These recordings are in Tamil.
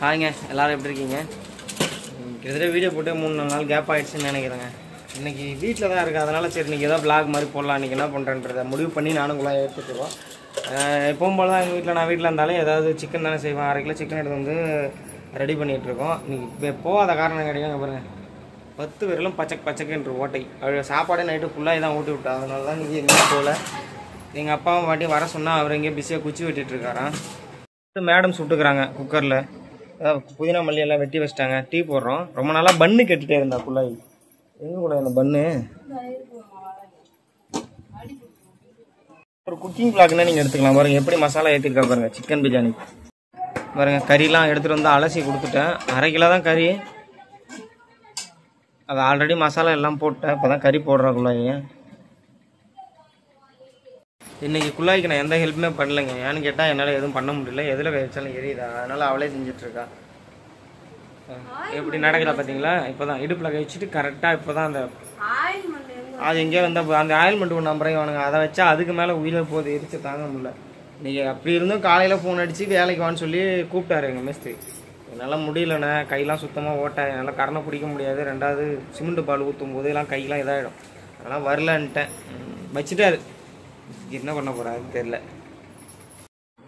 ஹாய்ங்க, எல்லோரும் எப்படி இருக்கீங்க? கிட்டத்தட்ட வீடியோ போட்டு 3-4 நாள் கேப் ஆகிடுச்சுன்னு நினைக்கிறேங்க. இன்றைக்கி வீட்டில் தான் இருக்குது, அதனால் சரி இன்றைக்கி ஏதோ விளாக் மாதிரி போடலாம். இன்றைக்கி என்ன பண்ணுறேன்றதை முடிவு பண்ணி நானும் குழாய் எடுத்துட்டுருவோம். எப்பவும் போல் தான் எங்கள் வீட்டில், நான் வீட்டில் இருந்தாலும் ஏதாவது சிக்கன் தானே செய்வேன். 1/2 கிலோ சிக்கன் எடுத்து வந்து ரெடி பண்ணிகிட்ருக்கோம். இன்றைக்கி போகாத காரணம் கிடையாது. பாருங்கள், 10 பேர்களும் பச்சைக்குன்ற ஓட்டை. சாப்பாடே நைட்டு ஃபுல்லாக தான் ஊட்டி விட்டா. அதனால தான் இன்றைக்கி எங்கேயும் போகல. எங்கள் அப்பாவும் வாட்டி வர சொன்னால் அவர் எங்கேயும் பிஸியாக குச்சி வெட்டிகிட்ருக்காராம். மேடம் சுட்டுக்கிறாங்க குக்கரில். புதினா மல்லி எல்லாம் வெட்டி வச்சிட்டாங்க. டீ போடுறோம். ரொம்ப நாளாக பன்னு கட்டிகிட்டே இருந்தா குள்ளாய். எங்கே கூட இந்த பன்னு ஒரு குக்கிங் பிளாக்னா நீங்கள் எடுத்துக்கலாம். பாருங்கள் எப்படி மசாலா ஏற்றிருக்கா பாருங்கள். சிக்கன் பிரியாணி பாருங்கள். கறிலாம் எடுத்துகிட்டு வந்து அலசி கொடுத்துட்டேன். 1/2 கிலோ தான் கறி. அது ஆல்ரெடி மசாலா எல்லாம் போட்டேன். இப்போ தான் கறி போடுறேன் குள்ளாயை. இன்றைக்கி குள்ளாய்க்கு நான் எந்த ஹெல்ப்புமே பண்ணலைங்க. ஏன்னு கேட்டால் என்னால் எதுவும் பண்ண முடியல. எதில் வச்சாலும் எரியுதா, அதனால் அவளே செஞ்சிட்ருக்கா. எப்படி நடக்குதா பார்த்தீங்களா? இப்போ தான் இடுப்பில் கழிச்சிட்டு கரெக்டாக இப்போ தான் அந்த அது எங்கேயோ வந்து அந்த ஆயில்மெண்ட் ஒன்று நம்புறேன் வானுங்க. அதை வச்சா அதுக்கு மேலே உயிரை போகுது, எரிச்சு தாங்க முடியல. நீங்கள் அப்படி இருந்தும் காலையில் ஃபோன் அடித்து வேலைக்கு வான்னு சொல்லி கூப்பிட்டாரு எங்கள் மேஸ்திரி. என்னால் முடியலண்ணே, கையெல்லாம் சுத்தமாக ஓட்ட, என்னால் கரணை பிடிக்க முடியாது. 2வது சிமெண்ட் பால் ஊற்றும் போது எல்லாம் கையெல்லாம் இதாகிடும். அதனால் வரலன்ட்டேன். வச்சுட்டாரு. என்ன பண்ண போறாருன்னு தெரியல.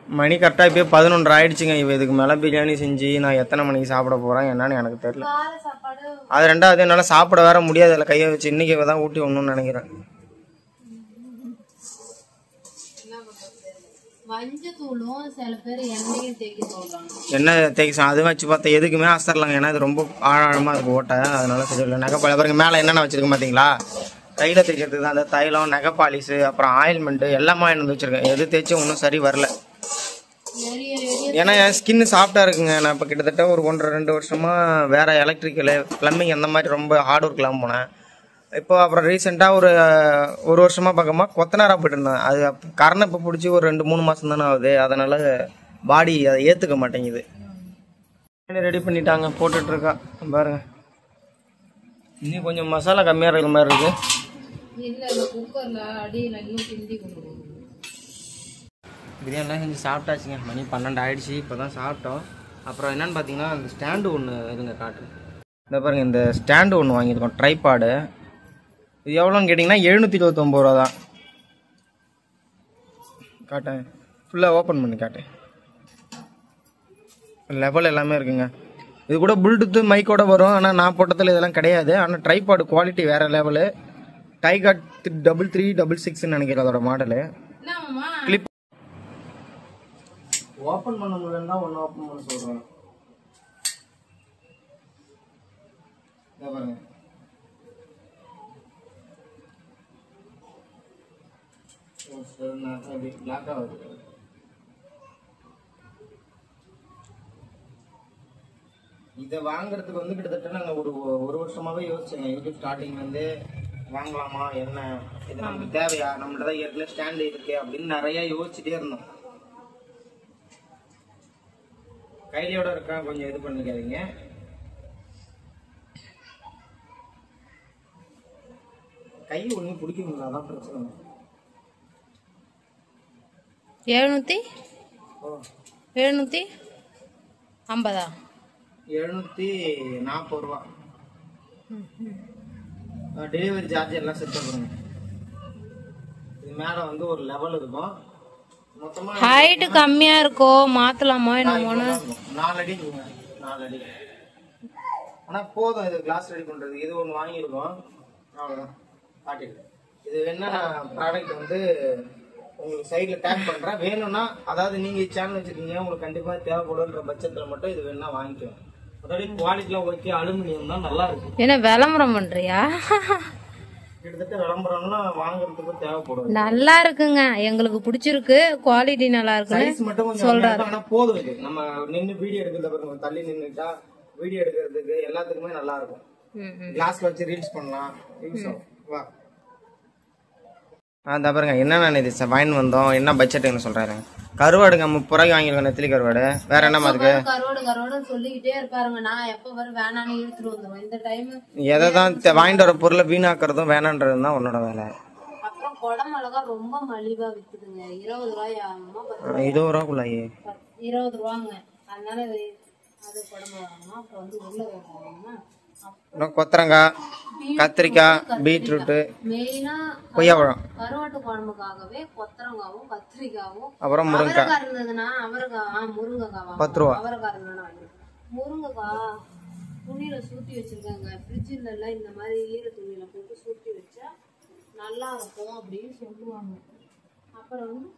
மணி கரெக்டாக இப்போ 11 ஆயிடுச்சுங்க. இவ இதுக்கு மேலே பிரியாணி செஞ்சு நான் எத்தனை மணிக்கு சாப்பிட போகிறேன் என்னன்னு எனக்கு தெரியல. அது 2வது என்னால் சாப்பிட வேற முடியாது. அதில் கையை வச்சு இன்றைக்கி தான் ஊட்டி ஒன்றுன்னு நினைக்கிறேன். எண்ணெய் தேய்க்க அது வச்சு பார்த்தா எதுக்குமே அசரலாங்க. ஏன்னா இது ரொம்ப ஆழமாக இருக்கு ஓட்டை. அதனால தெரியல. நகைப்பாளி பாருங்க, மேலே என்னென்ன வச்சிருக்க பார்த்தீங்களா? கையில் தேய்க்கிறதுக்கு தான் அந்த தைலம், நகை பாலிஸு, அப்புறம் ஆயில்மெண்ட்டு எல்லாமே வந்து வச்சுருக்கேன். எது தேய்ச்சும் ஒன்றும் சரி வரல. ஏன்னா என் ஸ்கின்னு சாஃப்டாக இருக்குங்க. நான் இப்போ கிட்டத்தட்ட ஒரு 1-2 வருஷமாக வேறு எலக்ட்ரிக்கலு, ப்ளம்பிங் அந்த மாதிரி ரொம்ப ஹார்ட் ஒர்க்லாம் போனேன். இப்போ அப்புறம் ரீசெண்டாக ஒரு வருஷமாக பக்கமாக கொத்தனாராக போய்ட்டு இருந்தேன். அது கரணை இப்போ பிடிச்சி ஒரு 2-3 மாதம் தானே ஆகுது. அதனால் பாடி அதை ஏற்றுக்க மாட்டேங்குது. ரெடி பண்ணிட்டாங்க, போட்டுட்ருக்கா பாருங்க. இன்னும் கொஞ்சம் மசாலா கம்மியாக இருக்கிற மாதிரி இருக்கு. பிரியாணிலாம் செஞ்சு சாப்பிட்டாச்சுங்க. மணி 12 ஆயிடுச்சு. இப்போ தான் சாப்பிட்டோம். அப்புறம் என்னென்னு பார்த்தீங்கன்னா அந்த ஸ்டாண்டு ஒன்று இதுங்க காட்டு. இந்த பாருங்கள், இந்த ஸ்டாண்டு ஒன்று வாங்கியிருக்கோம், ட்ரைபாடு. இது எவ்வளோன்னு கேட்டிங்கன்னா 729 ரூபா தான். காட்டேன், ஃபுல்லாக ஓப்பன் பண்ணி காட்டேன். லெவல் எல்லாமே இருக்குங்க. இது கூட ப்ளூடூத்து மைக்கோட வரும். ஆனால் நான் போட்டதில் இதெல்லாம் கிடையாது. ஆனால் ட்ரைபாடு குவாலிட்டி வேறு லெவலு. டைகாட் 3366 நினைக்கிறேன் அதோட மாடலு. கிளிப் ஓப்பன் பண்ண முடியலன்னா ஒன்று ஓப்பன் பண்ண சொல்கிறேன். பாருங்க, பிளாக் ஆகுது. இதை வாங்குறதுக்கு வந்து கிட்டத்தட்ட நாங்கள் ஒரு வருஷமாவே யோசிச்சோங்க. யூடியூப் ஸ்டார்டிங் வந்து வாங்கலாமா, என்ன இது நமக்கு தேவையா, நம்மள்ட்ட தான் ஏற்கனவே ஸ்டாண்டு இருக்கு அப்படின்னு நிறைய யோசிச்சுட்டே இருந்தோம். கைலியோட இருக்கா, கொஞ்சம் இது பண்ணிக்காதீங்க. கை ஒன்றும் பிடிக்க முடியல, அதான் பிரச்சனை. 750 740 ரூபா. டெலிவரி சார்ஜ் எல்லாம் செட் பண்ணுங்க. இது மேலே வந்து ஒரு லெவல் இருக்கும். மொத்தமாக ஹைட்டு கம்மியாக இருக்கோ, மாற்றலாமா என்னமோன்னு. 4 அடி. ஆனால் போதும் இது கிளாஸ் ரெடி பண்ணுறது. இது ஒன்று வாங்கியிருக்கோம், அவ்வளோதான். காட்டிடுறேன். இது என்ன ப்ராடக்ட் வந்து உங்களுக்கு சைடில் டேக் பண்ணுறேன். வேணும்னா, அதாவது நீங்கள் சேனல் வச்சுருக்கீங்க, உங்களுக்கு கண்டிப்பாக தேவைப்படுன்ற பட்சத்தில் மட்டும் இது வேணா வாங்கிக்குவேன். அதாவது குவாலிட்டிலாம் ஓகே, அலுமினியம் தான், நல்லா இருக்கு. என்ன விளம்பரம் பண்ணுறியா? கிட்டத்தட்ட விளம்பரம்னா வாங்குறதுக்கு தேவைப்படும். நல்லா இருக்குங்க, எங்களுக்கு பிடிச்சிருக்கு, குவாலிட்டி நல்லா இருக்கு சொல்றாரு. ஆனா போதும், இது நம்ம நின்று வீடியோ எடுக்கிறத தள்ளி நின்றுட்டா வீடியோ எடுக்கிறதுக்கு எல்லாத்துக்குமே நல்லா இருக்கும். கிளாஸ்ல வச்சு ரீல்ஸ் பண்ணலாம், யூஸ் ஆகும். வா பாருங்க, என்னென்ன இது வாங்கிட்டு வந்தோம், என்ன பட்ஜெட்னு சொல்றாரு. கருவாடுங்க 30 ரூபாய்க்கு வாங்கிருக்கோம், நெத்திலி கருவாடு. வேற என்னமா இருக்கு? கருவாடு சொல்லிக்கிட்டே இருப்பாருங்க. நான் எப்ப வர வேணான்னு இழுத்துட்டு வந்துருவேன். இந்த டைம் எதைதான் வாங்கிட்டு வர பொருளை வீணாக்குறதும் வேணான்றதும் தான் உன்னோட வேலை. அப்புறம் குடமிளகா ரொம்ப மலிவா வித்துதுங்க. 20 ரூபாய் 20 ரூபாய்க்குள்ளாயே 20 ரூபாங்க. அதனால அது குடம்பு வாங்கணும். அப்புறம் வந்து உருளைக்கிழங்கு வாங்கணும். இன்னும் கொத்தரங்காய், கத்திரிக்காய், பீட்ரூட்டு, மெயினா கொய்யாப்பழம், கருவாட்டு குழம்புக்காகவே கொத்தரங்காவும் கத்திரிக்காவும், அப்புறம் முருங்கைக்காய் அவரைக்காய் இருந்ததுன்னா அவரைக்காய், முருங்கைக்காய் 10 ரூபா. அவரைக்காய் இருந்தா முருங்கைக்காய் துணியில சுருட்டி வச்சிருக்காங்க. ஃப்ரிட்ஜில் எல்லாம் இந்த மாதிரி ஈர துணியில போட்டு சுருட்டி வச்சா நல்லா இருக்கும் அப்படின்னு சொல்லுவாங்க. அப்புறம் வந்து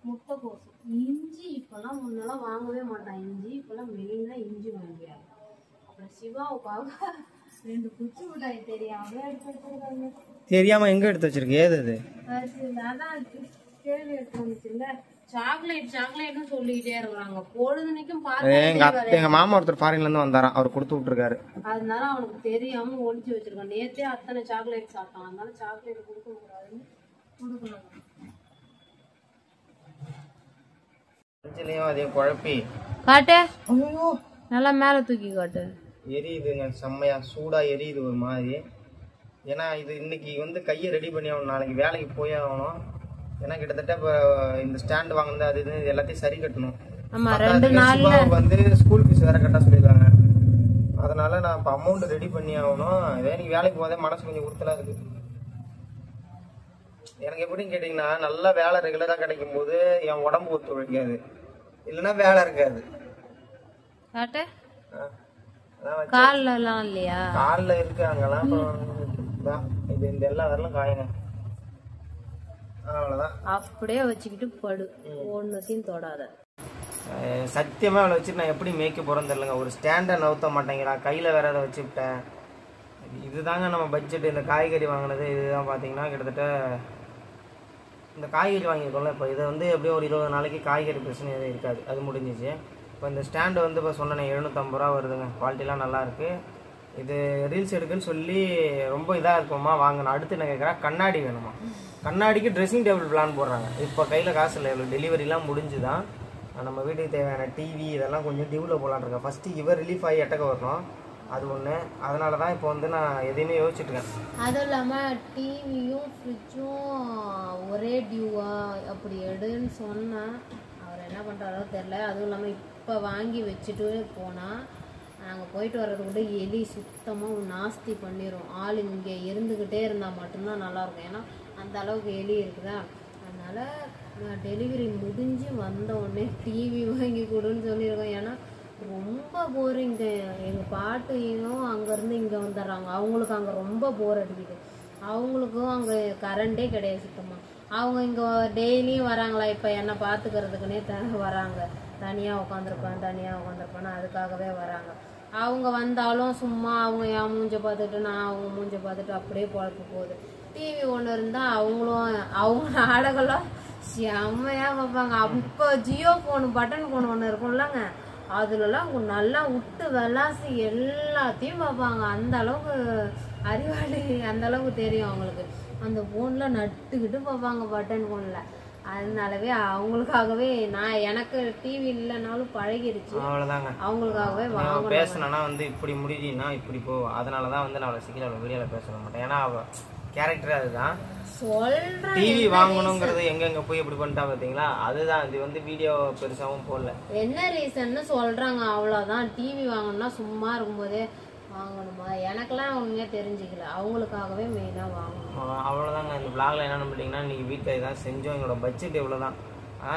முட்டைக்கோசு, இஞ்சி இப்பெல்லாம் முன்னெல்லாம் வாங்கவே மாட்டான். இஞ்சி இப்பெல்லாம் மெயினா இஞ்சி வாங்கியாரு. அப்புறம் சிவாவுக்காக 2 குச்சி மிட்டாய் தெரியாம எடுத்து வச்சிருக்காங்க. தெரியாம எங்க எடுத்து வச்சிருக்கு? ஏது அது? அதான் கேள்வி எடுத்து வந்துச்சுல்ல. சாக்லேட்னு சொல்லிக்கிட்டே இருக்கிறாங்க. பொழுதுனைக்கும் எங்க மாமா ஒருத்தர் ஃபாரின்ல இருந்து வந்தாராம், அவர் கொடுத்து விட்டுருக்காரு. அதனால அவனுக்கு தெரியாம ஒளிச்சு வச்சிருக்கான். நேத்தே அத்தனை சாக்லேட் சாப்பிட்டான். அதனால சாக்லேட் கொடுக்க கூடாதுன்னு கொடுக்கணும். அதே குழப்பி காட்டு, நல்லா மேல தூக்கி காட்டு. எரியுதுங்க, செம்மையா சூடா எரியுது ஒரு மாதிரி. ஏன்னா இது இன்னைக்கு வந்து கையை ரெடி பண்ணி ஆகணும், நாளைக்கு வேலைக்கு போய் ஆகணும். ஏன்னா கிட்டத்தட்ட இப்போ இந்த ஸ்டாண்ட் வாங்கினது அது இது எல்லாத்தையும் சரி கட்டணும். வந்து ஸ்கூல் ஃபீஸ் வேற கட்ட சொல்லியிருக்காங்க. அதனால நான் இப்போ அமௌண்ட் ரெடி பண்ணி ஆகணும். இன்னைக்கு வேலைக்கு போதே மனசு கொஞ்சம் உறுத்தலா இருக்கு. எனக்கு எப்படின்னு கேட்டீங்கன்னா, நல்ல வேலை ரெகுலரா கிடைக்கும் போது என் உடம்பு ஒத்துழைக்காது, இல்லைன்னா வேலை இருக்காது. கால்லாம் இல்லையா? கால்ல இருக்கு, அங்கெல்லாம் இது இந்த எல்லா வரலும் காயுங்க. அவ்வளவுதான், அப்படியே வச்சுக்கிட்டு படு, ஒன்னுத்தையும் தொடாத. சத்தியமா அவளை வச்சுட்டு நான் எப்படி மேய்க்க போறேன்னு தெரியலங்க. ஒரு ஸ்டாண்டை நவுத்த மாட்டேங்கிறா, கையில வேற அதை வச்சுவிட்டேன். இதுதாங்க நம்ம பட்ஜெட். இந்த காய்கறி வாங்கினது இதுதான். பாத்தீங்கன்னா கிட்டத்தட்ட இந்த காய்கறி வாங்கியிருக்கோம்ல, இப்போ இதை வந்து எப்படியும் ஒரு 20 நாளைக்கு காய்கறி பிரச்சனை எதுவும் இருக்காது, அது முடிஞ்சிச்சு. இப்போ இந்த ஸ்டாண்டு வந்து இப்போ சொன்னேன் 750 ரூபா வருதுங்க. குவாலிட்டிலாம் நல்லா இருக்கு. இது ரீல்ஸ் எடுக்குன்னு சொல்லி ரொம்ப இதாக இருக்குமா வாங்கணும். அடுத்து என்ன கேட்குறேன், கண்ணாடி வேணுமா? கண்ணாடிக்கு ட்ரெஸ்ஸிங் டேபிள் பிளான் போடுறாங்க. இப்போ கையில் காசு இல்லை, இவ்வளோ டெலிவரிலாம் முடிஞ்சுதான். நம்ம வீட்டுக்கு தேவையான டிவி இதெல்லாம் கொஞ்சம் டியூவில் போகலான்னு இருக்கேன். ஃபஸ்ட்டு இவர் ரிலீஃப் ஆகி எட்டக்க வரணும், அது ஒன்று. அதனால தான் இப்போ வந்து நான் எதையுமே யோசிச்சுட்டுருக்கேன். அதுவும் இல்லாமல் டிவியும் ஃப்ரிட்ஜும் ஒரே டியூவா அப்படி எடுன்னு சொன்னால் அவர் என்ன பண்ணுறாரோ தெரில. அதுவும் இல்லாமல் இப்போ வாங்கி வச்சுட்டு போனால் நாங்கள் போயிட்டு வர்றதுக்குள்ள எலி சுத்தமாக நாஸ்தி பண்ணிடும். ஆள் இங்கே இருந்துக்கிட்டே இருந்தால் மட்டும்தான் நல்லாயிருக்கும். ஏன்னா அந்த அளவுக்கு எலி இருக்குதா. அதனால் டெலிவரி முடிஞ்சு வந்த உடனே டிவி வாங்கி கொடுன்னு சொல்லியிருக்கோம். ஏன்னா ரொம்ப போரிங்க. எங்கள் பாட்டியும் அங்கேருந்து இங்கே வந்துடுறாங்க. அவங்களுக்கு அங்கே ரொம்ப போர் அடிக்குது. அவங்களுக்கும் அங்கே கரண்டே கிடையாது சுத்தமாக. அவங்க இங்கே டெய்லியும் வராங்களா, இப்போ என்னை பார்த்துக்கிறதுக்குன்னே வராங்க. தனியாக உட்காந்துருப்பேன்னு அதுக்காகவே வராங்க. அவங்க வந்தாலும் சும்மா அவங்க என் மூஞ்சை பார்த்துட்டு நான் அவங்க மூஞ்சை பார்த்துட்டு அப்படியே பொழப்பு போகுது. டிவி ஒன்று இருந்தால் அவங்க நாடகம்லாம் செம்மையாக பார்ப்பாங்க. அப்போ ஜியோ ஃபோனு பட்டன் ஃபோன் ஒன்று இருக்கும்லங்க, அதுலலாம் நல்லா விட்டு விளாசி எல்லாத்தையும் பார்ப்பாங்க. அந்த அளவுக்கு அறிவாளி, அந்த அளவுக்கு தெரியும் அவங்களுக்கு. அந்த ஃபோனில் நட்டுக்கிட்டு பார்ப்பாங்க பட்டன் ஃபோனில். அதனாலவே அவங்களுக்காகவே நான் எனக்கு டிவி இல்லைனாலும் பழகிருச்சு. அவ்வளோதாங்க, அவங்களுக்காகவே பேசணும்னா வந்து இப்படி முடியுதுன்னா இப்படி போ. அதனால தான் வந்து நான் அவளை சீக்கிரம் வீடியோவில் பேச மாட்டேன். ஏன்னா அவள் கேரக்டர் அதுதான். சொல்றேன், டிவி வாங்கணுங்கிறது எங்கெங்க போய் எப்படி பண்ணிட்டா பாத்தீங்களா. அதுதான் இது வந்து வீடியோ பெருசாவும் போடல. என்ன ரீசன்னு சொல்றாங்க, அவ்வளவுதான். டிவி வாங்கணும்னா சும்மா இருக்கும்போதே வாங்கணுமா? எனக்கெல்லாம் ஒண்ணுமே தெரிஞ்சுக்கல. அவங்களுக்காகவே மெயினா வாங்கணும், அவ்வளவுதாங்க. இந்த பிளாக்ல என்ன பண்ணிட்டீங்கன்னா, இன்னைக்கு வீட்டில் இதான் செஞ்சோம். எங்களோட பட்ஜெட் இவ்வளவுதான்.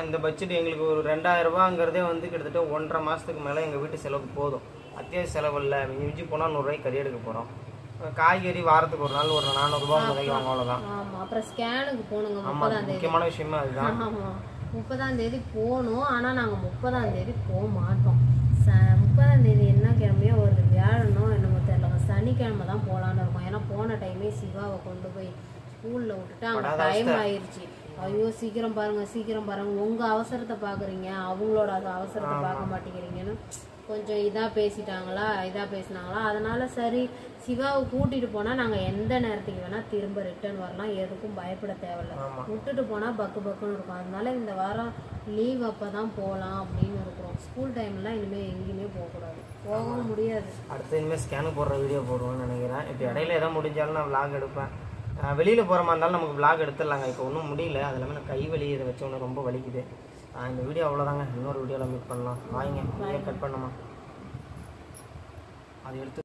இந்த பட்ஜெட் எங்களுக்கு ஒரு 2000 ரூபாங்கிறதே வந்து கிட்டத்தட்ட 1.5 மாசத்துக்கு மேல எங்க வீட்டு செலவுக்கு போதும். அத்தியாவசிய செலவு இல்லை. மிஞ்சி போனா 100 ரூபாய்க்கு கறி எடுக்க போறோம். காய்கறி வாரத்துக்கு ஒரு நாள் ஒரு 400 ரூபாய் முதல்ல வாங்க, அவ்வளவுதான். அப்புறம் ஸ்கேனுக்கு போகணுங்க. 30ஆம் தேதி முக்கியமான விஷயமா அதுதான். 30ஆம் தேதி போகணும். ஆனா நாங்க 30ஆம் தேதி போக மாட்டோம். 30ஆம் தேதி என்ன கிழமையோ ஒரு வியாழனோ என்னமோ தெரியல, சனிக்கிழமை தான் போகலான்னு இருக்கோம். ஏன்னா போன டைமே சிவாவை கொண்டு போய் ஸ்கூல்ல விட்டுட்டு அங்கே டைம் ஆயிடுச்சு. ஐயோ சீக்கிரம் பாருங்க, உங்க அவசரத்தை பாக்குறீங்க, அவங்களோட அவசரத்தை பார்க்க மாட்டேங்கிறீங்கன்னு கொஞ்சம் இதாக பேசினாங்களா. அதனால சரி சிவாவை கூட்டிட்டு போனா நாங்க எந்த நேரத்துக்கு வேணா திரும்ப ரிட்டர்ன் வரலாம், எதுக்கும் பயப்பட தேவையில்ல. விட்டுட்டு போனா பக்குன்னு இருக்கும். அதனால இந்த வாரம் லீவ் அப்பதான் போகலாம் அப்படின்னு இருக்கிறோம். ஸ்கூல் டைம்லாம் இனிமே எங்கேயுமே போகக்கூடாது, போகவும் முடியாது. அடுத்து இனிமேல் ஸ்கேனுக்கு போடுற வீடியோ போடுவோம்னு நினைக்கிறேன். இப்போ இடையில எதாவது முடிஞ்சாலும் நான் விளாக் எடுப்பேன். வெளியில போகிற மாதிரி இருந்தாலும் நமக்கு விளாக் எடுத்துடலாங்க. இப்போ ஒன்றும் முடியல, அது இல்லாமல் நான் கை வலி இதை வச்ச ஒன்று ரொம்ப வலிக்குது. இந்த வீடியோ அவ்வளோதாங்க. இன்னொரு வீடியோவில் மீட் பண்ணலாம். வாங்க, கட் பண்ணுமா. அதை எடுத்து